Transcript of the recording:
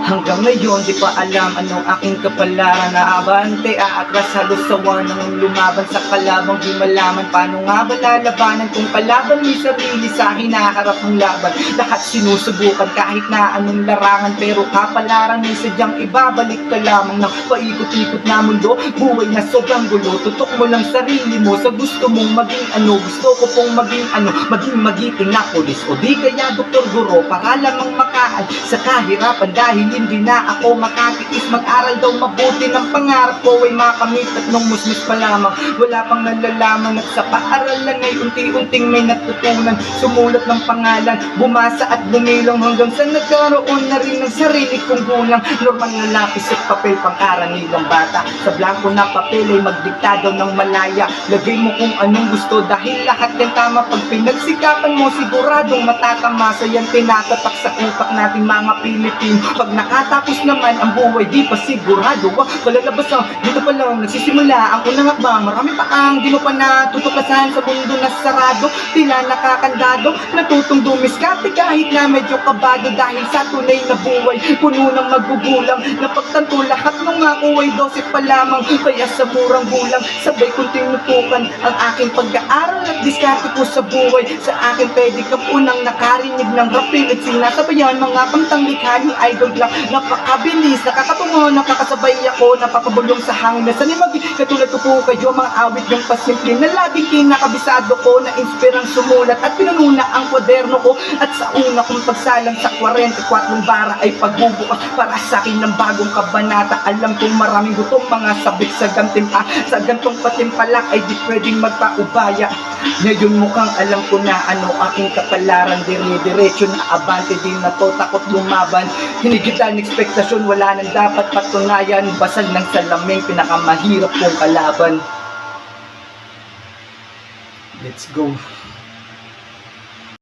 Hanggang ngayon di pa alam anong aking kapalaran. Naabante, aatras halos sawa nang lumaban sa kalabang. Di malaman paano nga ba lalabanan kung kalaban may sarili sa hinaharap ng laban. Lahat sinusubukan kahit na anong larangan, pero kapalaran may sadyang ibabalik ka lamang ng paikot-ikot na mundo. Buhay na sobrang gulo, tutok mo lang sarili mo sa gusto mong maging ano. Gusto ko pong maging ano, maging magiting na pulis o di kaya doktor guro, para lamang makaan sa kahirapan. Dahil hindi na ako makatiis, mag-aral daw mabuti ng pangarap ko ay makamit. At nung musmus pa lamang, wala pang nalalaman, at sa paaralan ay unti-unting may natutunan. Sumulat ng pangalan, bumasa at bumilang, hanggang sa nagkaroon na rin ng sarili kong gulang. Normal na lapis at papel, pang-aranilang bata. Sa blanco na papel ay magdikta daw ng malaya. Lagay mo kung anong gusto dahil lahat yan tama. Pag pinagsikapan mo siguradong matatamasa. Yan tinatatak sa utak natin mga Pilipino. Pag nakatapos naman ang buhay di pa sigurado. Kalalabas ang dito pa lang nagsisimula ang unang hakbang. Marami pa ang di mo pa natutuklasan sa mundo na sarado. Tila nakakandado, natutong dumiskarte kahit na medyo kabado. Dahil sa tunay na buhay puno ng maggugulang. Napagtanto lahat nung ako ay 12 pa lamang. Kaya sa murang gulang sabay kong tinutukan ang aking pag-aaral at diskarte ko sa buhay. Sa akin pwede ka unang nakarinig ng rapil at sinasabayan mga pangtanglikha ni Idol Black. Napakabilis, nakakatungo, nakakasabay ako, napapabulong sa hangin. Sa nimagi, katulad ko po kayo, mga awit yung pasimple na laging kinakabisado ko, na inspirang sumulat at pinununa ang kwaderno ko. At sa una kong pagsalang sa 44 bara ay pagbubukas para sa akin ng bagong kabanata. Alam kong maraming gutom, mga sabik sa gantimpa, sa gantong patimpalak ay di pwedeng magpaubaya. Ngayon mukhang alam ko na ano aking kapalaran. Dire-diretso na abante, di na to takot lumaban. Hinigitan ekspektasyon, wala nang dapat patunayan. Basag ng salaming, pinakamahirap kong kalaban. Let's go.